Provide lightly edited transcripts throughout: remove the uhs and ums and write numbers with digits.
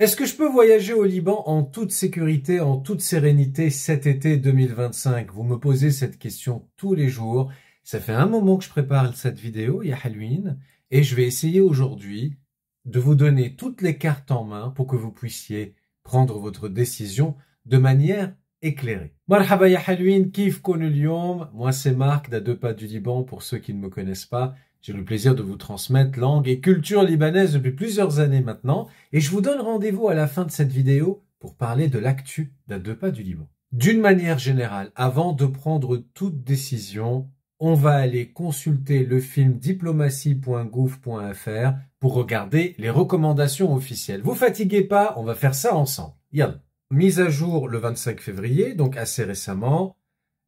Est-ce que je peux voyager au Liban en toute sécurité, en toute sérénité cet été 2025? Vous me posez cette question tous les jours. Ça fait un moment que je prépare cette vidéo, ya Halloween, et je vais essayer aujourd'hui de vous donner toutes les cartes en main pour que vous puissiez prendre votre décision de manière éclairée. Marhaba ya Halloween, kif konu l'yom. Moi c'est Marc d'À deux pas du Liban pour ceux qui ne me connaissent pas. J'ai le plaisir de vous transmettre langue et culture libanaise depuis plusieurs années maintenant et je vous donne rendez-vous à la fin de cette vidéo pour parler de l'actu d'À deux pas du Liban. D'une manière générale, avant de prendre toute décision, on va aller consulter le film diplomatie.gouv.fr pour regarder les recommandations officielles. Vous fatiguez pas, on va faire ça ensemble. Yalla. Mise à jour le 25 février, donc assez récemment.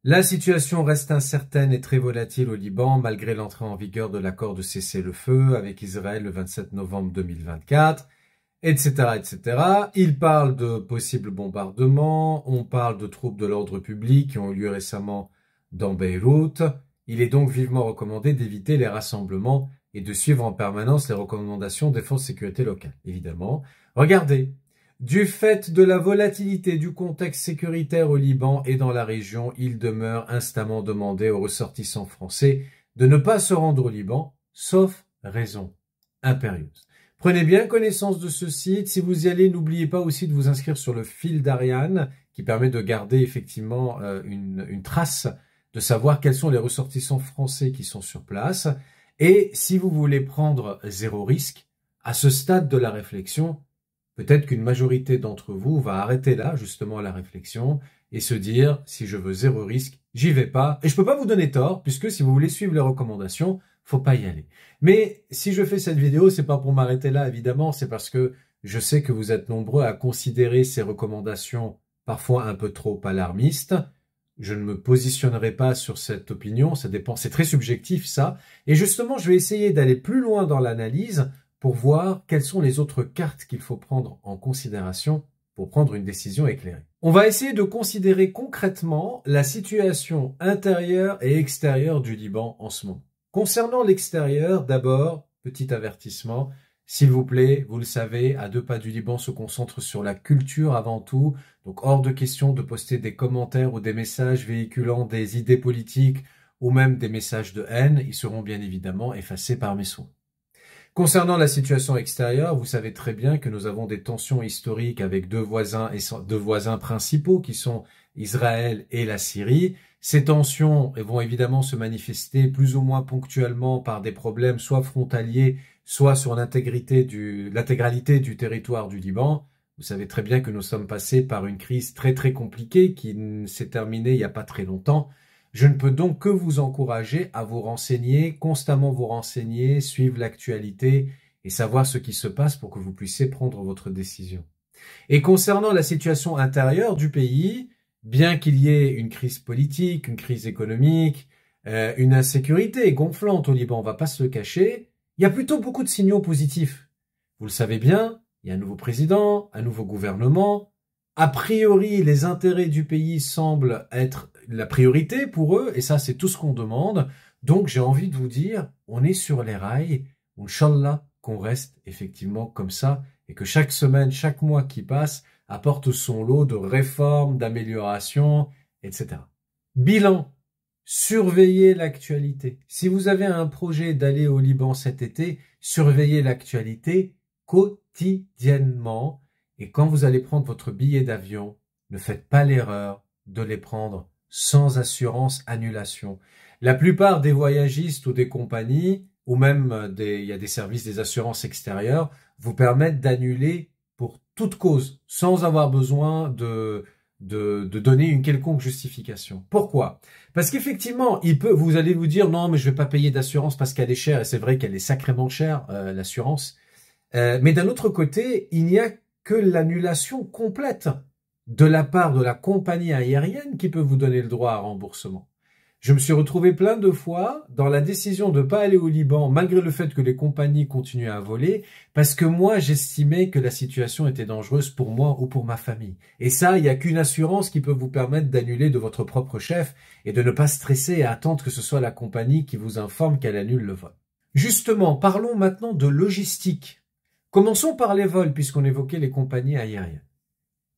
La situation reste incertaine et très volatile au Liban malgré l'entrée en vigueur de l'accord de cessez-le-feu avec Israël le 27 novembre 2024, etc., etc. Il parle de possibles bombardements, on parle de troubles de l'ordre public qui ont eu lieu récemment dans Beyrouth. Il est donc vivement recommandé d'éviter les rassemblements et de suivre en permanence les recommandations des forces de sécurité locales, évidemment. Regardez. Du fait de la volatilité du contexte sécuritaire au Liban et dans la région, il demeure instamment demandé aux ressortissants français de ne pas se rendre au Liban, sauf raison impérieuse. Prenez bien connaissance de ce site. Si vous y allez, n'oubliez pas aussi de vous inscrire sur le fil d'Ariane, qui permet de garder effectivement une trace, de savoir quels sont les ressortissants français qui sont sur place. Et si vous voulez prendre zéro risque, à ce stade de la réflexion, peut-être qu'une majorité d'entre vous va arrêter là, justement, la réflexion et se dire, si je veux zéro risque, j'y vais pas. Et je peux pas vous donner tort, puisque si vous voulez suivre les recommandations, faut pas y aller. Mais si je fais cette vidéo, c'est pas pour m'arrêter là, évidemment, c'est parce que je sais que vous êtes nombreux à considérer ces recommandations parfois un peu trop alarmistes. Je ne me positionnerai pas sur cette opinion, ça dépend, c'est très subjectif ça. Et justement, je vais essayer d'aller plus loin dans l'analyse pour voir quelles sont les autres cartes qu'il faut prendre en considération pour prendre une décision éclairée. On va essayer de considérer concrètement la situation intérieure et extérieure du Liban en ce moment. Concernant l'extérieur, d'abord, petit avertissement, s'il vous plaît, vous le savez, À deux pas du Liban se concentre sur la culture avant tout, donc hors de question de poster des commentaires ou des messages véhiculant des idées politiques ou même des messages de haine, ils seront bien évidemment effacés par mes soins. Concernant la situation extérieure, vous savez très bien que nous avons des tensions historiques avec deux voisins principaux qui sont Israël et la Syrie. Ces tensions vont évidemment se manifester plus ou moins ponctuellement par des problèmes soit frontaliers, soit sur l'intégralité du territoire du Liban. Vous savez très bien que nous sommes passés par une crise très très compliquée qui s'est terminée il n'y a pas très longtemps. Je ne peux donc que vous encourager à vous renseigner, constamment vous renseigner, suivre l'actualité et savoir ce qui se passe pour que vous puissiez prendre votre décision. Et concernant la situation intérieure du pays, bien qu'il y ait une crise politique, une crise économique, une insécurité gonflante au Liban, on ne va pas se le cacher, il y a plutôt beaucoup de signaux positifs. Vous le savez bien, il y a un nouveau président, un nouveau gouvernement. A priori, les intérêts du pays semblent être la priorité pour eux, et ça, c'est tout ce qu'on demande. Donc, j'ai envie de vous dire, on est sur les rails. Inch'Allah, qu'on reste effectivement comme ça, et que chaque semaine, chaque mois qui passe, apporte son lot de réformes, d'améliorations, etc. Bilan. Surveillez l'actualité. Si vous avez un projet d'aller au Liban cet été, surveillez l'actualité quotidiennement. Et quand vous allez prendre votre billet d'avion, ne faites pas l'erreur de les prendre sans assurance annulation. La plupart des voyagistes ou des compagnies, ou même il y a des services des assurances extérieures, vous permettent d'annuler pour toute cause, sans avoir besoin de donner une quelconque justification. Pourquoi? Parce qu'effectivement, vous allez vous dire, non, mais je vais pas payer d'assurance parce qu'elle est chère, et c'est vrai qu'elle est sacrément chère, l'assurance. Mais d'un autre côté, il n'y a que l'annulation complète de la part de la compagnie aérienne qui peut vous donner le droit à remboursement. Je me suis retrouvé plein de fois dans la décision de ne pas aller au Liban, malgré le fait que les compagnies continuaient à voler, parce que moi, j'estimais que la situation était dangereuse pour moi ou pour ma famille. Et ça, il n'y a qu'une assurance qui peut vous permettre d'annuler de votre propre chef et de ne pas stresser et attendre que ce soit la compagnie qui vous informe qu'elle annule le vol. Justement, parlons maintenant de logistique. Commençons par les vols, puisqu'on évoquait les compagnies aériennes.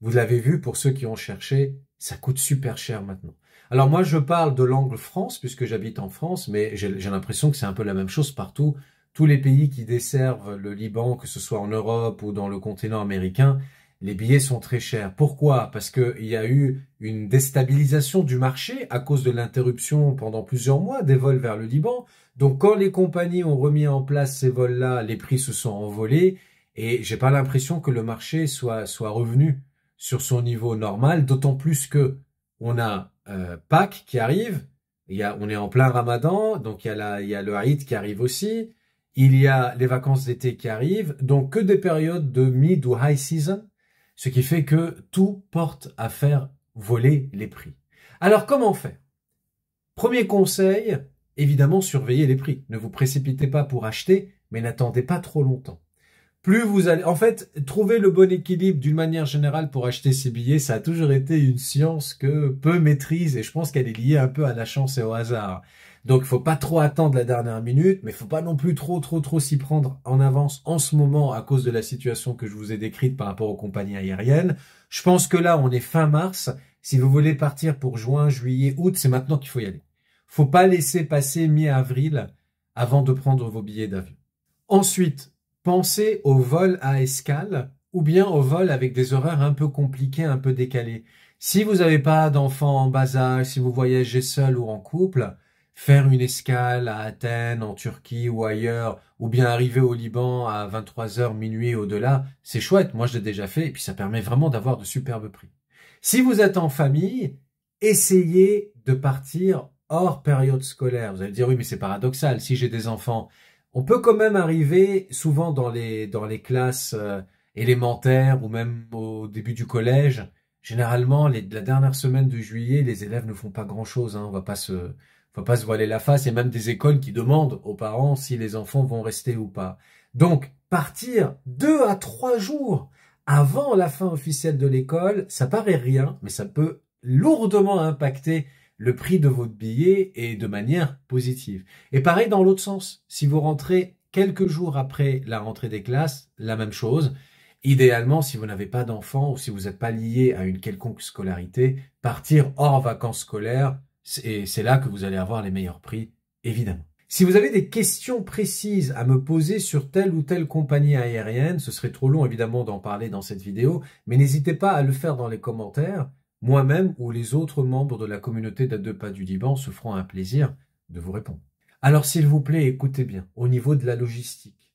Vous l'avez vu, pour ceux qui ont cherché, ça coûte super cher maintenant. Alors moi, je parle de l'angle France, puisque j'habite en France, mais j'ai l'impression que c'est un peu la même chose partout. Tous les pays qui desservent le Liban, que ce soit en Europe ou dans le continent américain, les billets sont très chers. Pourquoi? Parce qu'il y a eu une déstabilisation du marché à cause de l'interruption pendant plusieurs mois des vols vers le Liban. Donc quand les compagnies ont remis en place ces vols-là, les prix se sont envolés et j'ai pas l'impression que le marché soit revenu sur son niveau normal, d'autant plus que on a Pâques qui arrive, on est en plein Ramadan, donc il y a le Aïd qui arrive aussi, il y a les vacances d'été qui arrivent, donc que des périodes de mid ou high season, ce qui fait que tout porte à faire voler les prix. Alors comment faire? Premier conseil, évidemment surveillez les prix. Ne vous précipitez pas pour acheter, mais n'attendez pas trop longtemps. Plus vous allez, en fait, trouver le bon équilibre d'une manière générale pour acheter ces billets, ça a toujours été une science que peu maîtrisent et je pense qu'elle est liée un peu à la chance et au hasard. Donc, il faut pas trop attendre la dernière minute, mais il faut pas non plus trop s'y prendre en avance en ce moment à cause de la situation que je vous ai décrite par rapport aux compagnies aériennes. Je pense que là, on est fin mars. Si vous voulez partir pour juin, juillet, août, c'est maintenant qu'il faut y aller. Faut pas laisser passer mi-avril avant de prendre vos billets d'avion. Ensuite, pensez au vol à escale ou bien au vol avec des horaires un peu compliqués, un peu décalés. Si vous n'avez pas d'enfants en bas âge, si vous voyagez seul ou en couple, faire une escale à Athènes, en Turquie ou ailleurs, ou bien arriver au Liban à 23h, minuit au-delà, c'est chouette. Moi, je l'ai déjà fait et puis ça permet vraiment d'avoir de superbes prix. Si vous êtes en famille, essayez de partir hors période scolaire. Vous allez dire, oui, mais c'est paradoxal. Si j'ai des enfants, on peut quand même arriver souvent dans les classes élémentaires ou même au début du collège. Généralement, la dernière semaine de juillet, les élèves ne font pas grand-chose. Hein. On va pas se voiler la face. Il y a même des écoles qui demandent aux parents si les enfants vont rester ou pas. Donc, partir 2 à 3 jours avant la fin officielle de l'école, ça paraît rien, mais ça peut lourdement impacter le prix de votre billet et de manière positive. Et pareil dans l'autre sens, si vous rentrez quelques jours après la rentrée des classes, la même chose. Idéalement, si vous n'avez pas d'enfants ou si vous n'êtes pas lié à une quelconque scolarité, partir hors vacances scolaires, et c'est là que vous allez avoir les meilleurs prix, évidemment. Si vous avez des questions précises à me poser sur telle ou telle compagnie aérienne, ce serait trop long évidemment d'en parler dans cette vidéo, mais n'hésitez pas à le faire dans les commentaires. Moi-même ou les autres membres de la communauté des 2 pas du Liban se feront un plaisir de vous répondre. Alors s'il vous plaît, écoutez bien, au niveau de la logistique,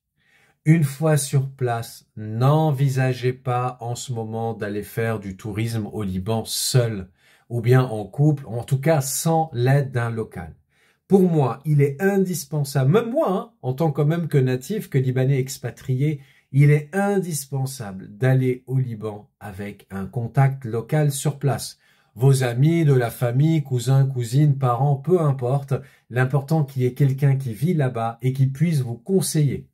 une fois sur place, n'envisagez pas en ce moment d'aller faire du tourisme au Liban seul, ou bien en couple, en tout cas sans l'aide d'un local. Pour moi, il est indispensable, même moi, hein, en tant quand même que natif, que Libanais expatrié, il est indispensable d'aller au Liban avec un contact local sur place. Vos amis, de la famille, cousins, cousines, parents, peu importe, l'important qu'il y ait quelqu'un qui vit là-bas et qui puisse vous conseiller.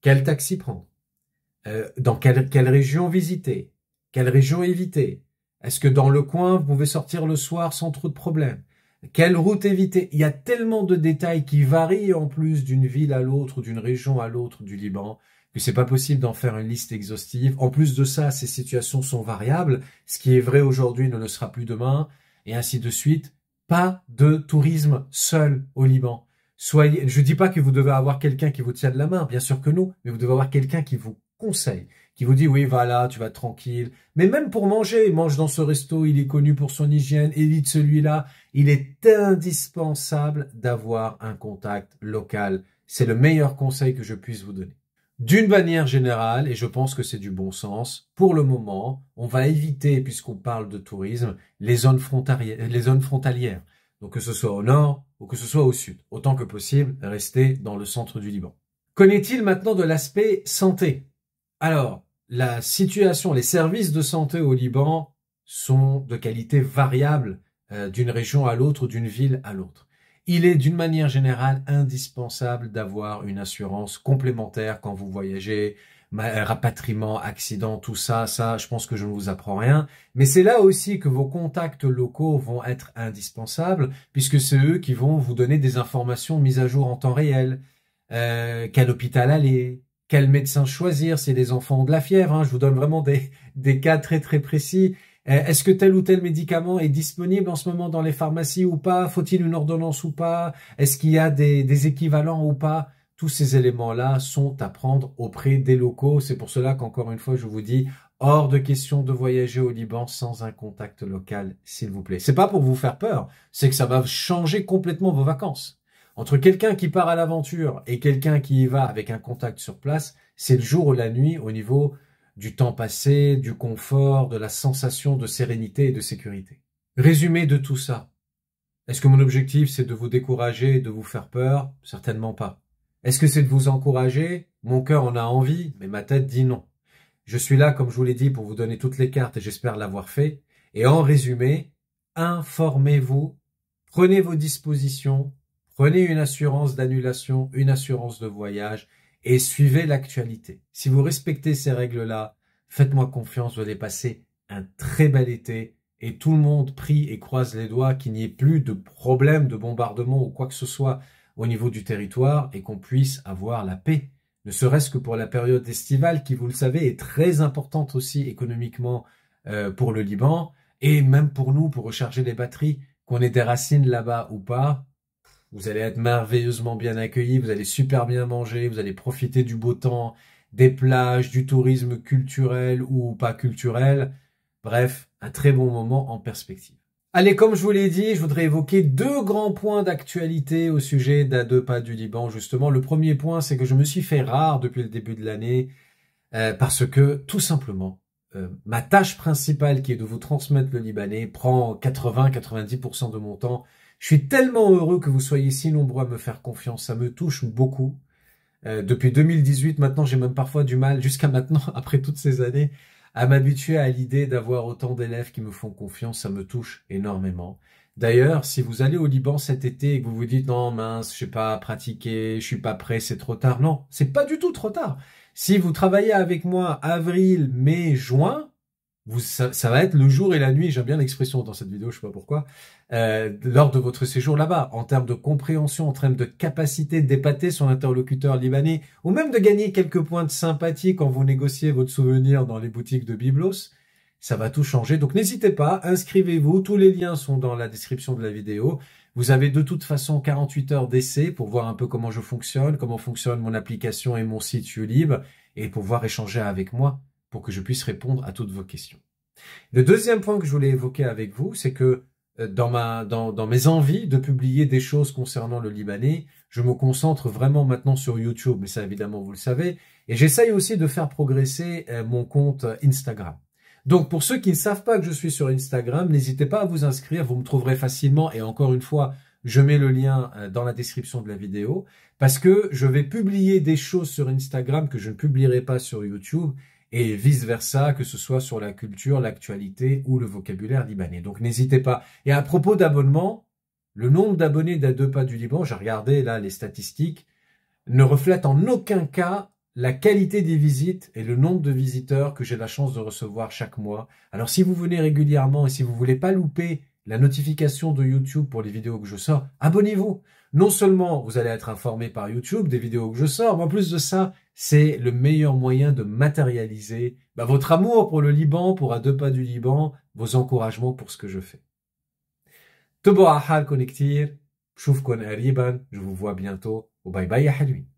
Quel taxi prendre? Dans quelle région visiter? Quelle région éviter? Est-ce que dans le coin, vous pouvez sortir le soir sans trop de problèmes? Quelle route éviter? Il y a tellement de détails qui varient en plus d'une ville à l'autre, d'une région à l'autre du Liban, que c'est pas possible d'en faire une liste exhaustive. En plus de ça, ces situations sont variables. Ce qui est vrai aujourd'hui ne le sera plus demain, et ainsi de suite. Pas de tourisme seul au Liban. Je dis pas que vous devez avoir quelqu'un qui vous tient de la main, bien sûr que non, mais vous devez avoir quelqu'un qui vous conseille, qui vous dit oui, voilà, tu vas tranquille. Mais même pour manger, mange dans ce resto, il est connu pour son hygiène, évite celui-là. Il est indispensable d'avoir un contact local. C'est le meilleur conseil que je puisse vous donner. D'une manière générale, et je pense que c'est du bon sens, pour le moment, on va éviter, puisqu'on parle de tourisme, les zones frontalières. Donc que ce soit au nord ou que ce soit au sud. Autant que possible, rester dans le centre du Liban. Qu'en est-il maintenant de l'aspect santé? Alors, la situation, les services de santé au Liban sont de qualité variable d'une région à l'autre, d'une ville à l'autre. Il est d'une manière générale indispensable d'avoir une assurance complémentaire quand vous voyagez, rapatriement, accident, tout ça, je pense que je ne vous apprends rien. Mais c'est là aussi que vos contacts locaux vont être indispensables, puisque c'est eux qui vont vous donner des informations mises à jour en temps réel. Quel hôpital aller? quel médecin choisir si les enfants ont de la fièvre, hein, je vous donne vraiment des cas très très précis. Est-ce que tel ou tel médicament est disponible en ce moment dans les pharmacies ou pas? Faut-il une ordonnance ou pas? Est-ce qu'il y a des équivalents ou pas? Tous ces éléments-là sont à prendre auprès des locaux. C'est pour cela qu'encore une fois, je vous dis, hors de question de voyager au Liban sans un contact local, s'il vous plaît. C'est pas pour vous faire peur, c'est que ça va changer complètement vos vacances. Entre quelqu'un qui part à l'aventure et quelqu'un qui y va avec un contact sur place, c'est le jour ou la nuit au niveau du temps passé, du confort, de la sensation de sérénité et de sécurité. Résumé de tout ça. Est-ce que mon objectif, c'est de vous décourager et de vous faire peur? Certainement pas. Est-ce que c'est de vous encourager? Mon cœur en a envie, mais ma tête dit non. Je suis là, comme je vous l'ai dit, pour vous donner toutes les cartes et j'espère l'avoir fait. Et en résumé, informez-vous, prenez vos dispositions, prenez une assurance d'annulation, une assurance de voyage et suivez l'actualité. Si vous respectez ces règles-là, faites-moi confiance, vous allez passer un très bel été et tout le monde prie et croise les doigts qu'il n'y ait plus de problème de bombardement ou quoi que ce soit au niveau du territoire et qu'on puisse avoir la paix. Ne serait-ce que pour la période estivale qui, vous le savez, est très importante aussi économiquement pour le Liban et même pour nous, pour recharger les batteries, qu'on ait des racines là-bas ou pas. Vous allez être merveilleusement bien accueillis, vous allez super bien manger, vous allez profiter du beau temps, des plages, du tourisme culturel ou pas culturel. Bref, un très bon moment en perspective. Allez, comme je vous l'ai dit, je voudrais évoquer deux grands points d'actualité au sujet d'À 2 pas du Liban, justement. Le premier point, c'est que je me suis fait rare depuis le début de l'année parce que, tout simplement, ma tâche principale, qui est de vous transmettre le libanais, prend 80-90% de mon temps. Je suis tellement heureux que vous soyez si nombreux à me faire confiance. Ça me touche beaucoup. Depuis 2018, maintenant, j'ai même parfois du mal, jusqu'à maintenant, après toutes ces années, à m'habituer à l'idée d'avoir autant d'élèves qui me font confiance. Ça me touche énormément. D'ailleurs, si vous allez au Liban cet été et que vous vous dites « Non, mince, je sais pas pratiquer, je suis pas prêt, c'est trop tard ». Non, c'est pas du tout trop tard. Si vous travaillez avec moi avril, mai, juin, ça va être le jour et la nuit, j'aime bien l'expression dans cette vidéo, je sais pas pourquoi, lors de votre séjour là-bas, en termes de compréhension, en termes de capacité d'épater son interlocuteur libanais, ou même de gagner quelques points de sympathie quand vous négociez votre souvenir dans les boutiques de Biblos, ça va tout changer. Donc n'hésitez pas, inscrivez-vous, tous les liens sont dans la description de la vidéo. Vous avez de toute façon 48 heures d'essai pour voir un peu comment je fonctionne, comment fonctionne mon application et mon site Ulib, et pouvoir échanger avec moi pour que je puisse répondre à toutes vos questions. Le deuxième point que je voulais évoquer avec vous, c'est que dans mes envies de publier des choses concernant le Libanais, je me concentre vraiment maintenant sur YouTube, mais ça évidemment vous le savez, et j'essaye aussi de faire progresser mon compte Instagram. Donc pour ceux qui ne savent pas que je suis sur Instagram, n'hésitez pas à vous inscrire, vous me trouverez facilement, et encore une fois, je mets le lien dans la description de la vidéo, parce que je vais publier des choses sur Instagram que je ne publierai pas sur YouTube, et vice-versa, que ce soit sur la culture, l'actualité ou le vocabulaire libanais. Donc n'hésitez pas. Et à propos d'abonnements, le nombre d'abonnés d'À 2 pas du Liban, j'ai regardé là les statistiques, ne reflète en aucun cas la qualité des visites et le nombre de visiteurs que j'ai la chance de recevoir chaque mois. Alors si vous venez régulièrement et si vous voulez pas louper la notification de YouTube pour les vidéos que je sors, abonnez-vous. Non seulement vous allez être informé par YouTube des vidéos que je sors, mais en plus de ça, c'est le meilleur moyen de matérialiser votre amour pour le Liban, pour À 2 pas du Liban, vos encouragements pour ce que je fais. تبعوا على حالكم كتير. بشوفكن قريبا. Je vous vois bientôt. وباي باي يا حلوين.